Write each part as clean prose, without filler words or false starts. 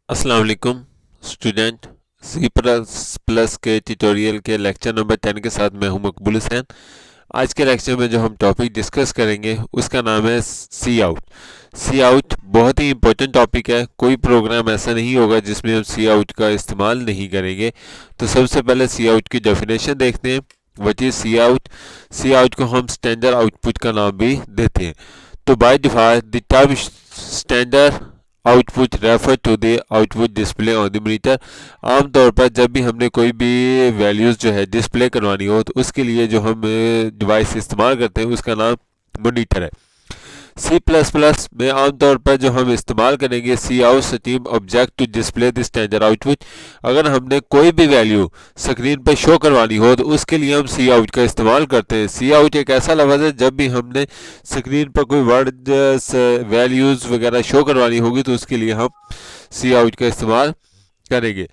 अस्सलाम वालेकुम student. C plus plus के ट्यूटोरियल के लेक्चर नंबर 10 के साथ मैं हूं मकबूल हुसैन। आज के लेक्चर में जो हम टॉपिक डिस्कस करेंगे उसका नाम है सी आउट। सी आउट बहुत ही इंपॉर्टेंट टॉपिक है। कोई प्रोग्राम ऐसा नहीं होगा जिसमें हम सी आउट का इस्तेमाल नहीं करेंगे। तो सबसे पहले सी आउट की डेफिनेशन देखते हैं। What is C out? C out को हम स्टैंडर्ड आउटपुट का नाम भी देते हैं। तो by default the term standard output refer to the output display on the monitor. आमतौर पर जब भी हमने कोई भी वैल्यूज़ जो है डिस्प्ले करवानी हो तो उसके लिए जो हम डिवाइस इस्तेमाल करते हैं उसका नाम मॉनिटर है। सी प्लस प्लस में आमतौर पर जो हम इस्तेमाल करेंगे cout stream object to display the standard output. अगर हमने कोई भी वैल्यू स्क्रीन पर शो करवानी हो तो उसके लिए हम सी आउट का इस्तेमाल करते हैं। सी आउट एक ऐसा लफ्ज़ है जब भी हमने स्क्रीन पर कोई वर्ड वैल्यूज़ वगैरह शो करवानी होगी तो उसके लिए हम सी आउट का इस्तेमाल करेंगे।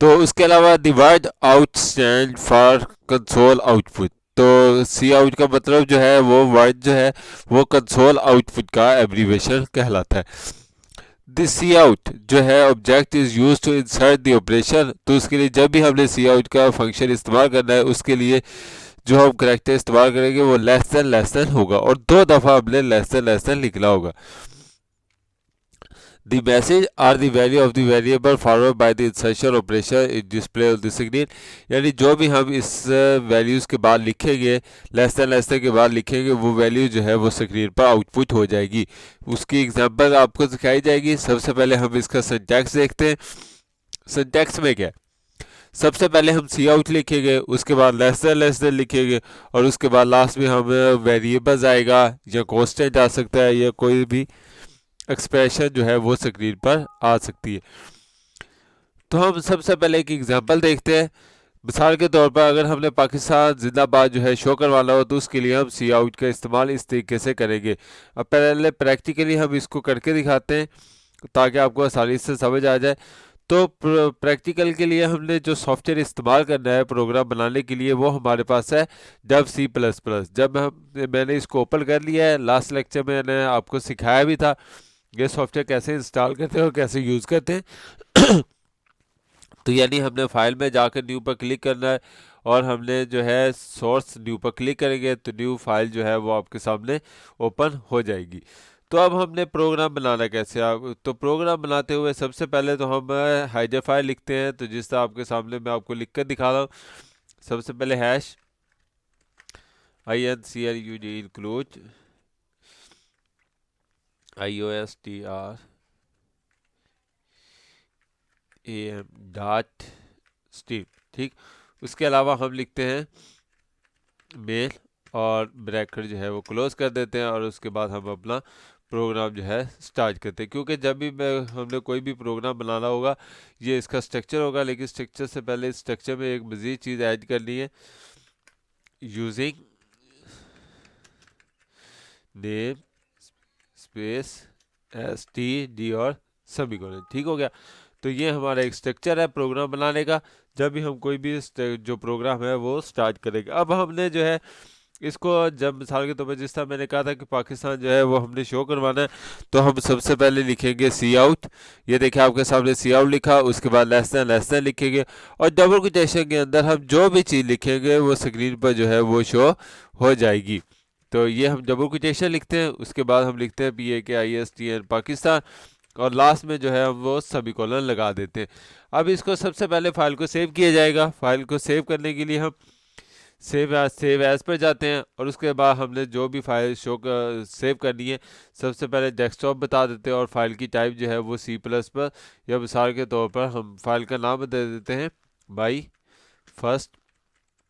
तो उसके अलावा the word out stand for console output. तो सी आउट का मतलब जो है वो वर्ड जो है वो कंसोल आउटपुट का एब्रीवेशन कहलाता है। दिस सी आउट जो है object is use to insert the operation. तो उसके लिए जब भी हमने सी आउट का फंक्शन इस्तेमाल करना है उसके लिए जो हम करेक्टर इस्तेमाल करेंगे वो लेस देन होगा और 2 दफ़ा हमने लेस देन लिखना होगा। The message or the value of the variable followed by the insertion operation is display on the screen। यानी जो भी हम इस वैल्यूज़ के बाद लिखेंगे लेस देन के बाद लिखेंगे वो वैल्यू जो है वो स्क्रीन पर आउटपुट हो जाएगी। उसकी एग्जांपल आपको दिखाई जाएगी। सबसे पहले हम इसका सिंटैक्स देखते हैं। सिंटैक्स में क्या है? सबसे पहले हम सी आउट लिखेंगे, उसके बाद लेस देन लिखेंगे और उसके बाद लास्ट में हम वेरिएबल्स आएगा या कांस्टेंट आ सकता है या कोई भी एक्सप्रेशन जो है वो स्क्रीन पर आ सकती है। तो हम सबसे पहले एक एग्जांपल देखते हैं। मिसाल के तौर पर अगर हमने पाकिस्तान जिंदाबाद जो है शो करवाना हो तो उसके लिए हम सी आउट का इस्तेमाल इस तरीके से करेंगे। अब पहले प्रैक्टिकली हम इसको करके दिखाते हैं ताकि आपको आसानी से समझ आ जाए। तो प्रैक्टिकल के लिए हमने जो सॉफ्टवेयर इस्तेमाल करना है प्रोग्राम बनाने के लिए वो हमारे पास है डब सी प्लस प्लस। जब मैंने इसको ओपन कर लिया है, लास्ट लेक्चर में मैंने आपको सिखाया भी था ये सॉफ्टवेयर कैसे इंस्टॉल करते हैं और कैसे यूज़ करते हैं। तो यानी हमने फाइल में जाकर न्यू पर क्लिक करना है और हमने जो है सोर्स न्यू पर क्लिक करेंगे तो न्यू फाइल जो है वो आपके सामने ओपन हो जाएगी। तो अब हमने प्रोग्राम बनाना कैसे आप तो प्रोग्राम बनाते हुए सबसे पहले तो हम हाइडर फाइल लिखते हैं। तो जिस तरह आपके सामने मैं आपको लिख कर दिखा रहा हूँ। सबसे पहले hash INCLUD include IOSTR AM dot stream. ठीक, उसके अलावा हम लिखते हैं मेल और ब्रैकेट जो है वो क्लोज कर देते हैं और उसके बाद हम अपना प्रोग्राम जो है स्टार्ट करते हैं। क्योंकि जब भी हमने कोई भी प्रोग्राम बनाना होगा ये इसका स्ट्रक्चर होगा, लेकिन स्ट्रक्चर से पहले इस स्ट्रक्चर में एक मज़ीद चीज़ ऐड करनी है। यूजिंग नेम स्पेस STD और सेमीकोलन। ठीक हो गया। तो ये हमारा एक स्ट्रक्चर है प्रोग्राम बनाने का जब भी हम कोई भी जो प्रोग्राम है वो स्टार्ट करेंगे। अब हमने जो है इसको जब मिसाल के तौर पर जिस तरह मैंने कहा था कि पाकिस्तान जो है वो हमने शो करवाना है तो हम सबसे पहले लिखेंगे सी आउट। ये देखिए आपके सामने सी आउट लिखा, उसके बाद लेस देन लिखेंगे और डबल कोटेशन के अंदर हम जो भी चीज़ लिखेंगे वो स्क्रीन पर जो है वो शो हो जाएगी। तो ये हम डबल कोटेशन लिखते हैं, उसके बाद हम लिखते हैं PAKISTN पाकिस्तान और लास्ट में जो है हम वो सेमीकोलन लगा देते हैं। अब इसको सबसे पहले फाइल को सेव किया जाएगा। फाइल को सेव करने के लिए हम सेव एज पर जाते हैं और उसके बाद हमने जो भी फाइल सेव करनी है सबसे पहले डेस्कटॉप बता देते हैं और फाइल की टाइप जो है वो C प्लस पर या मिसाल के तौर पर हम फाइल का नाम दे देते हैं बाई फर्स्ट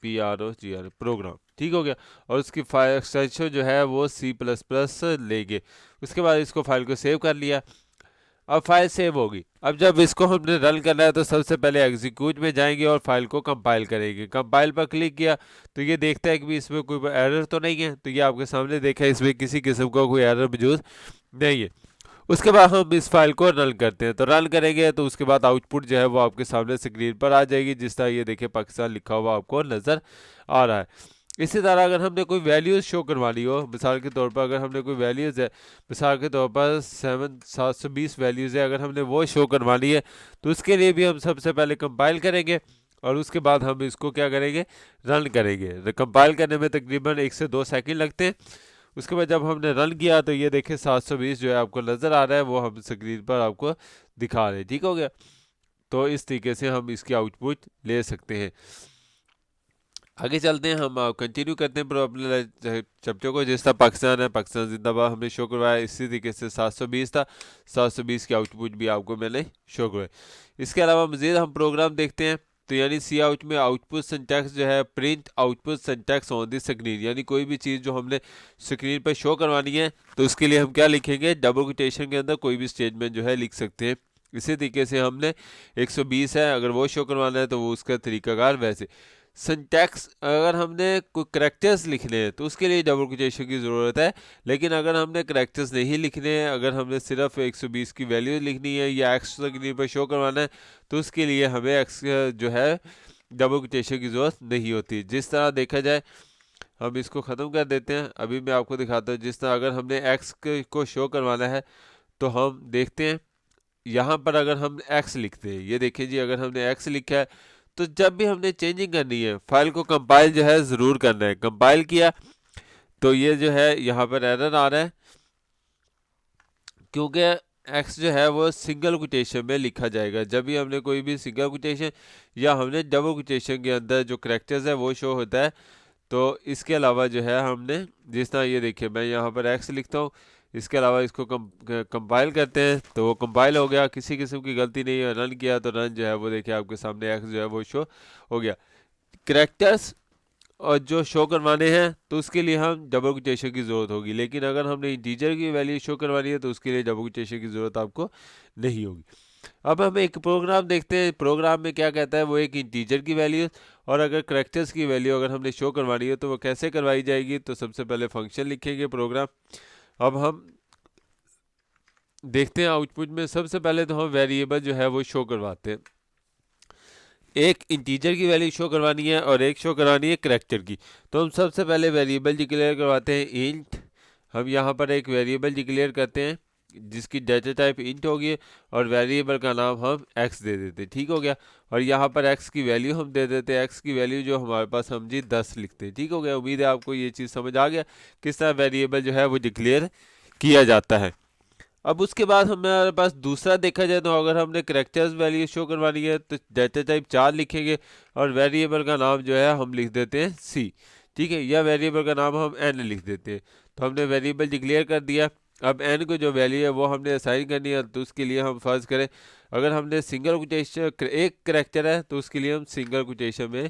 PROGR प्रोग्राम। ठीक हो गया। और उसकी फाइल एक्सटेंशन जो है वो C प्लस प्लस लेंगे। उसके बाद इसको फाइल को सेव कर लिया। अब फाइल सेव होगी। अब जब इसको हमने रन करना है तो सबसे पहले एग्जीक्यूट में जाएंगे और फाइल को कंपाइल करेंगे। कंपाइल पर क्लिक किया तो ये देखता है कि भी इसमें कोई एरर तो नहीं है। तो ये आपके सामने देखा है इसमें किसी किस्म का कोई एरर मौजूद नहीं है। उसके बाद हम इस फाइल को रन करते हैं। तो रन करेंगे तो उसके बाद आउटपुट जो है वो आपके सामने स्क्रीन पर आ जाएगी। जिस तरह ये देखिए पाकिस्तान लिखा हुआ आपको नज़र आ रहा है। इसी तरह अगर हमने कोई वैल्यूज़ शो करवानी हो, मिसाल के तौर पर अगर हमने कोई वैल्यूज़ है, मिसाल के तौर पर 720 वैल्यूज़ है, अगर हमने वो शो करवानी है तो उसके लिए भी हम सबसे पहले कंपाइल करेंगे और उसके बाद हम इसको क्या करेंगे, रन करेंगे। कंपाइल करने में तकरीबन 1 से 2 सेकंड लगते हैं। उसके बाद जब हमने रन किया तो ये देखिए 720 जो है आपको नज़र आ रहा है, वो हम स्क्रीन पर आपको दिखा रहे हैं। ठीक हो गया। तो इस तरीके से हम इसकी आउटपुट ले सकते हैं। आगे चलते हैं, हम कंटिन्यू करते हैं अपने चैप्टर को। जिस तरह पाकिस्तान है, पाकिस्तान जिंदाबाद हमने शो करवाया, इसी तरीके से 720 था, 720 की आउटपुट भी आपको मैंने शो करवाई। इसके अलावा मज़ीद हम प्रोग्राम देखते हैं। तो यानी सी आउट में आउटपुट सिंटैक्स जो है, print output syntax on the screen, यानी कोई भी चीज़ जो हमने स्क्रीन पर शो करवानी है तो उसके लिए हम क्या लिखेंगे, डबल कोटेशन के अंदर कोई भी स्टेटमेंट जो है लिख सकते हैं। इसी तरीके से हमने 120 है, अगर वो शो करवाना है तो वो उसका तरीकाकार वैसे। सिंटैक्स अगर हमने कोई करैक्टर्स लिखने हैं तो उसके लिए डबल कोटेशन की ज़रूरत है, लेकिन अगर हमने करैक्टर्स नहीं लिखने हैं, अगर हमने सिर्फ 120 की वैल्यू लिखनी है या एक्स स्क्रीन पर शो करवाना है तो उसके लिए हमें एक्स जो है डबल कोटेशन की ज़रूरत नहीं होती। जिस तरह देखा जाए, हम इसको ख़त्म कर देते हैं, अभी मैं आपको दिखाता हूँ। जिस तरह अगर हमने एक्स को शो करवाना है तो हम देखते हैं यहाँ पर अगर हम एक्स लिखते हैं, ये देखिए जी, अगर हमने एक्स लिखा है तो जब भी हमने चेंजिंग करनी है फाइल को कंपाइल जो है ज़रूर करना है। कंपाइल किया तो ये जो है यहाँ पर एरर आ रहा है, क्योंकि एक्स जो है वो सिंगल कोटेशन में लिखा जाएगा। जब भी हमने कोई भी सिंगल कोटेशन या हमने डबल कोटेशन के अंदर जो करैक्टर्स है वो शो होता है। तो इसके अलावा जो है हमने, जिस तरह ये देखिए मैं यहाँ पर एक्स लिखता हूँ, इसके अलावा इसको कंपाइल करते हैं तो वो कंपाइल हो गया, किसी किस्म की गलती नहीं है। रन किया तो रन जो है वो देखिए आपके सामने एक्स जो है वो शो हो गया। करैक्टर्स और जो शो करवाने हैं तो उसके लिए हम डबल कोटेशन की ज़रूरत होगी, लेकिन अगर हमने इंटीजर की वैल्यू शो करवानी है तो उसके लिए डबल कोटेशन की ज़रूरत आपको नहीं होगी। अब हम एक प्रोग्राम देखते हैं। प्रोग्राम में क्या कहता है, वो एक इंटीजर की वैल्यू और अगर करैक्टर्स की वैल्यू अगर हमने शो करवानी है तो वो कैसे करवाई जाएगी। तो सबसे पहले फंक्शन लिखेंगे प्रोग्राम। अब हम देखते हैं आउटपुट में, सबसे पहले तो हम वेरिएबल जो है वो शो करवाते हैं। एक इंटीजर की वैल्यू शो करवानी है और एक शो करवानी है करैक्टर की। तो हम सबसे पहले वेरिएबल डिक्लेयर करवाते हैं इंट। हम यहाँ पर एक वेरिएबल डिक्लेयर करते हैं जिसकी डाटा टाइप इंट होगी और वेरिएबल का नाम हम एक्स दे देते हैं। ठीक हो गया। और यहाँ पर एक्स की वैल्यू हम दे देते हैं, एक्स की वैल्यू जो हमारे पास हम जी 10 लिखते हैं। ठीक हो गया। उम्मीद है आपको ये चीज़ समझ आ गया किस तरह वेरिएबल जो है वो डिक्लेयर किया जाता है। अब उसके बाद हमारे पास दूसरा देखा जाए तो अगर हमने करैक्टर्स वैल्यू शो करवानी है तो डाटा टाइप 4 लिखेंगे और वेरिएबल का नाम जो है हम लिख देते हैं सी। ठीक है, या वेरिएबल का नाम हम एन लिख देते हैं। तो हमने वेरिएबल डिक्लेयर कर दिया। अब एन को जो वैल्यू है वो हमने असाइन करनी है, तो उसके लिए हम फर्ज करें अगर हमने सिंगल कोटेशन एक करैक्टर है तो उसके लिए हम सिंगल कोटेशन में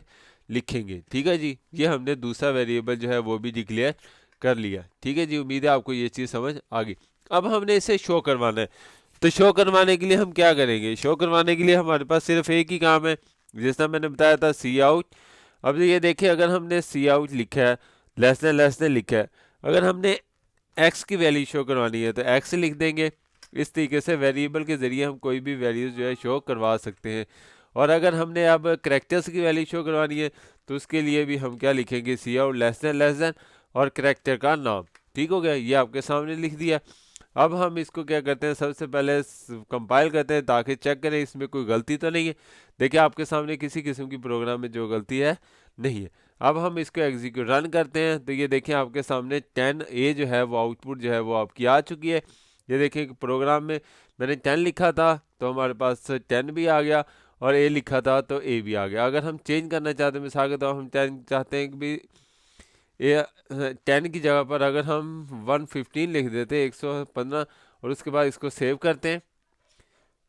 लिखेंगे। ठीक है जी, ये हमने दूसरा वेरिएबल जो है वो भी डिक्लेयर कर लिया। ठीक है जी, उम्मीद है आपको ये चीज़ समझ आ गई। अब हमने इसे शो करवाना है, तो शो करवाने के लिए हम क्या करेंगे, शो करवाने के लिए हमारे पास सिर्फ एक ही काम है, जिस तरह मैंने बताया था सी आउट। अब ये देखिए, अगर हमने सी आउट लिखा है, लेस देन लिखा है, अगर हमने एक्स की वैल्यू शो करवानी है तो एक्स लिख देंगे। इस तरीके से वेरिएबल के ज़रिए हम कोई भी वैल्यूज़ जो है शो करवा सकते हैं। और अगर हमने अब करैक्टर्स की वैल्यू शो करवानी है तो उसके लिए भी हम क्या लिखेंगे, सी आउट लेस देन और करैक्टर का नाम। ठीक हो गया, ये आपके सामने लिख दिया। अब हम इसको क्या करते हैं, सबसे पहले कंपाइल करते हैं ताकि चेक करें इसमें कोई गलती तो नहीं है। देखिए आपके सामने किसी किस्म की प्रोग्राम में जो गलती है नहीं है। अब हम इसको एग्जीक्यूट रन करते हैं तो ये देखें आपके सामने 10A जो है वो आउटपुट जो है वो आपकी आ चुकी है। ये देखें प्रोग्राम में मैंने 10 लिखा था तो हमारे पास 10 भी आ गया और A लिखा था तो A भी आ गया। अगर हम चेंज करना चाहते हैं मिसाल के तो हम 10 चाहते हैं कि भी ये 10 की जगह पर अगर हम 115 लिख देते 115 और उसके बाद इसको सेव करते हैं,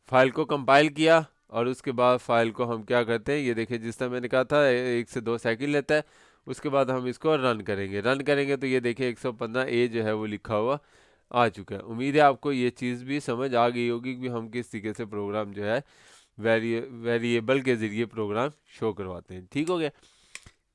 फाइल को कंपाइल किया और उसके बाद फाइल को हम क्या करते हैं, ये देखिए जिस तरह मैंने कहा था 1 से 2 सेकंड लेता है। उसके बाद हम इसको रन करेंगे तो ये देखिए 115A जो है वो लिखा हुआ आ चुका है। उम्मीद है आपको ये चीज़ भी समझ आ गई होगी कि हम किस तरीके से प्रोग्राम जो है वेरिएबल के ज़रिए प्रोग्राम शो करवाते हैं। ठीक हो गया,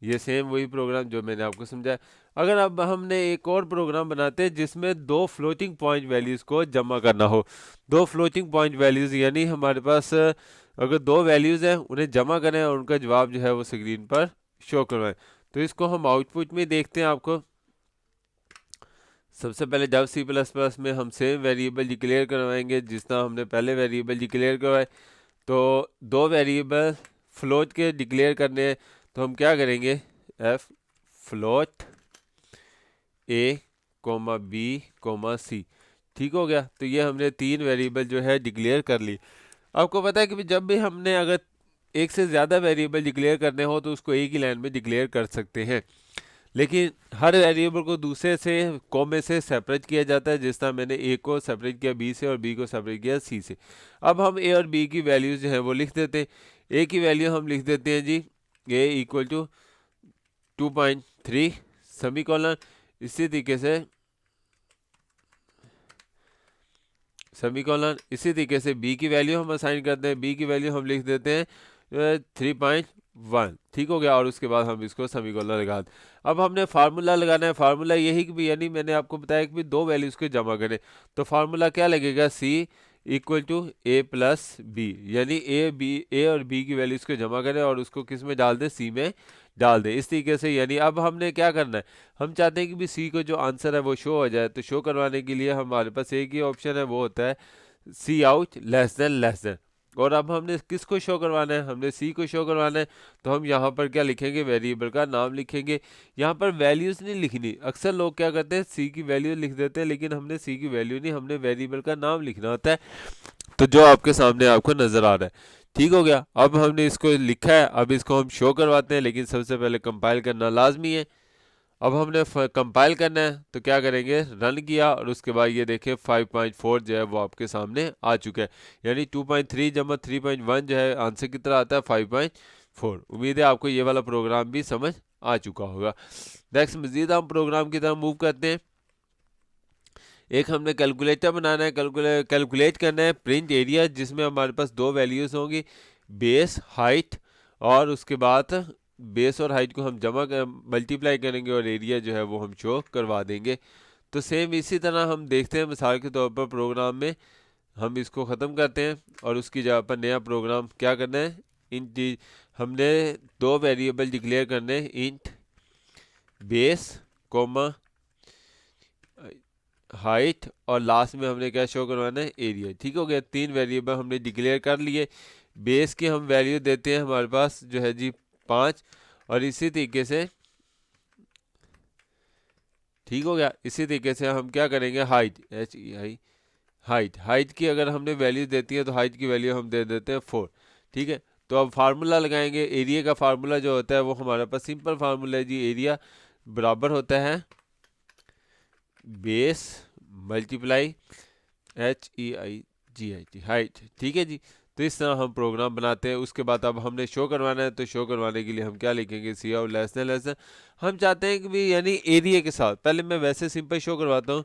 ये सेम वही प्रोग्राम जो मैंने आपको समझाया। अगर अब हमने एक और प्रोग्राम बनाते हैं जिसमें 2 फ्लोटिंग पॉइंट वैल्यूज़ को जमा करना हो। 2 फ्लोटिंग पॉइंट वैल्यूज़ यानी हमारे पास अगर 2 वैल्यूज़ हैं उन्हें जमा करें और उनका जवाब जो है वो स्क्रीन पर शो करवाएं। तो इसको हम आउटपुट में देखते हैं। आपको सबसे पहले जब सी प्लस प्लस में हम सेम वेरिएबल डिक्लेयर करवाएंगे जिस तरह हमने पहले वेरिएबल डिक्लेयर करवाए, तो दो वेरिएबल फ्लोट के डिक्लेयर करने हैं, तो हम क्या करेंगे, एफ फ्लोट ए कोमा बी कोमा सी। ठीक हो गया। तो ये हमने तीन वेरिएबल जो है डिक्लेयर कर ली। आपको पता है कि जब भी हमने अगर एक से ज़्यादा वेरिएबल डिक्लेयर करने हो तो उसको एक ही लाइन में डिक्लेयर कर सकते हैं, लेकिन हर वेरिएबल को दूसरे से कॉमे से सेपरेट किया जाता है। जिस तरह मैंने ए को सेपरेट किया बी से और बी को सेपरेट किया सी से। अब हम ए और बी की वैल्यूज जो है वो लिख देते हैं। ए की वैल्यू हम लिख देते हैं जी ए इक्वल टू 2.3 सेमीकोलन। इसी तरीके से बी की वैल्यू हम असाइन करते हैं। बी की वैल्यू हम लिख देते हैं 3.1। ठीक हो गया। और उसके बाद हम इसको सेमीकोलन लगा दें। अब हमने फार्मूला लगाना है। फार्मूला यही कि भी, यानी मैंने आपको बताया कि भी दो वैल्यूज को जमा करें, तो फार्मूला क्या लगेगा, c equal to a plus b, यानी ए और बी की वैल्यूज को जमा करें और उसको किस में डाल दें, सी में डाल दें। इस तरीके से, यानी अब हमने क्या करना है, हम चाहते हैं कि भी सी को जो आंसर है वो शो हो जाए। तो शो करवाने के लिए हमारे पास एक ही ऑप्शन है, वो होता है सी आउट लेस देन। और अब हमने किसको शो करवाना है, हमने सी को शो करवाना है। तो हम यहाँ पर क्या लिखेंगे, वेरिएबल का नाम लिखेंगे। यहाँ पर वैल्यूज़ नहीं लिखनी। अक्सर लोग क्या करते हैं, सी की वैल्यू लिख देते हैं, लेकिन हमने सी की वैल्यू नहीं, हमने वेरिएबल का नाम लिखना होता है। तो जो आपके सामने आपको नज़र आ रहा है। ठीक हो गया। अब हमने इसको लिखा है, अब इसको हम शो करवाते हैं, लेकिन सबसे पहले कंपाइल करना लाजमी है। अब हमने कंपाइल करना है, तो क्या करेंगे, रन किया और उसके बाद ये देखें 5.4 जो है वो आपके सामने आ चुका है। यानी 2.3 जमा 3.1 जो है आंसर की तरह आता है 5.4। उम्मीद है आपको ये वाला प्रोग्राम भी समझ आ चुका होगा। नेक्स्ट मजीद हम प्रोग्राम की तरफ मूव करते हैं। एक हमने कैलकुलेटर बनाना है, कैलकुलेट करना है प्रिंट एरिया, जिसमें हमारे पास दो वैल्यूज़ होंगी, बेस हाइट, और उसके बाद बेस और हाइट को हम मल्टीप्लाई करेंगे और एरिया जो है वो हम शो करवा देंगे। तो सेम इसी तरह हम देखते हैं, मिसाल के तौर पर प्रोग्राम में हम इसको ख़त्म करते हैं और उसकी जगह पर नया प्रोग्राम क्या करना है, इंट हमने दो वेरिएबल डिक्लेयर करने हैं, इंट बेस कोमा हाइट, और लास्ट में हमने क्या शो करवाना है, एरिया। ठीक हो गया। तीन वेरिएबल हमने डिक्लेयर कर लिए। बेस की हम वैल्यू देते हैं हमारे पास जो है जी 5, और इसी तरीके से, ठीक हो गया, इसी तरीके से हम क्या करेंगे, हाइट हाइट की अगर हमने वैल्यू देती है तो हाइट की वैल्यू हम दे देते हैं 4। ठीक है। तो अब फार्मूला लगाएंगे। एरिया का फार्मूला जो होता है वो हमारे पास सिंपल फार्मूला है जी, एरिया बराबर होता है बेस मल्टीप्लाई HEIGHT हाइट। ठीक है जी। तो इस तरह हम प्रोग्राम बनाते हैं। उसके बाद अब हमने शो करवाना है, तो शो करवाने के लिए हम क्या लिखेंगे, सी आउट लेस देन। हम चाहते हैं कि भी यानी एरिया के साथ, पहले मैं वैसे सिंपल शो करवाता हूँ,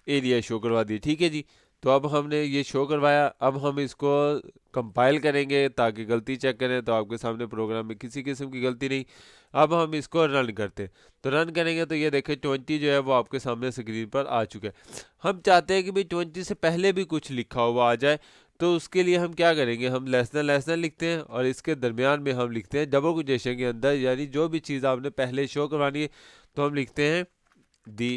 एरिया शो करवा दी। ठीक है जी। तो अब हमने ये शो करवाया। अब हम इसको कंपाइल करेंगे ताकि गलती चेक करें, तो आपके सामने प्रोग्राम में किसी किस्म की गलती नहीं। अब हम इसको रन करते हैं, तो रन करेंगे तो ये देखें 20 जो है वो आपके सामने स्क्रीन पर आ चुका है। हम चाहते हैं कि भाई 20 से पहले भी कुछ लिखा हुआ आ जाए, तो उसके लिए हम क्या करेंगे, हम लेस देन लिखते हैं और इसके दरमियान में हम लिखते हैं डबल कोटेशन के अंदर, यानी जो भी चीज़ आपने पहले शो करवानी है तो हम लिखते हैं the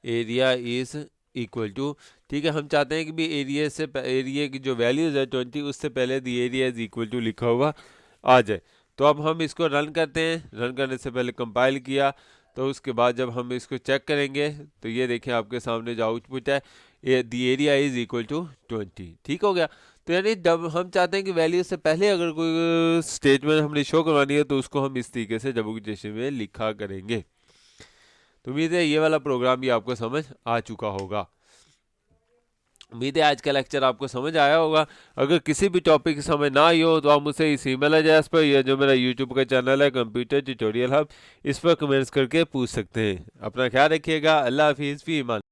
area is equal to. ठीक है। हम चाहते हैं कि भी एरिया की जो वैल्यूज़ है 20, उससे पहले the area is equal to लिखा हुआ आ जाए। तो अब हम इसको रन करते हैं। रन करने से पहले कंपाइल किया, तो उसके बाद जब हम इसको चेक करेंगे तो ये देखें आपके सामने जो आउटपुट है, the area is equal to 20। ठीक हो गया। तो यानी जब हम चाहते हैं कि वैल्यू से पहले अगर कोई स्टेटमेंट हमने शो करवानी है तो उसको हम इस तरीके से डबल कोटेशन में लिखा करेंगे। तो उम्मीद है ये वाला प्रोग्राम भी आपको समझ आ चुका होगा। उम्मीद है आज का लेक्चर आपको समझ आया होगा। अगर किसी भी टॉपिक समझ ना आई हो तो आप मुझसे इस ईमेल एड्रेस पर, या जो मेरा यूट्यूब का चैनल है कंप्यूटर ट्यूटोरियल हब, इस पर कमेंट्स करके पूछ सकते हैं। अपना ख्याल रखिएगा। अल्लाह हाफिज़, फी अमान।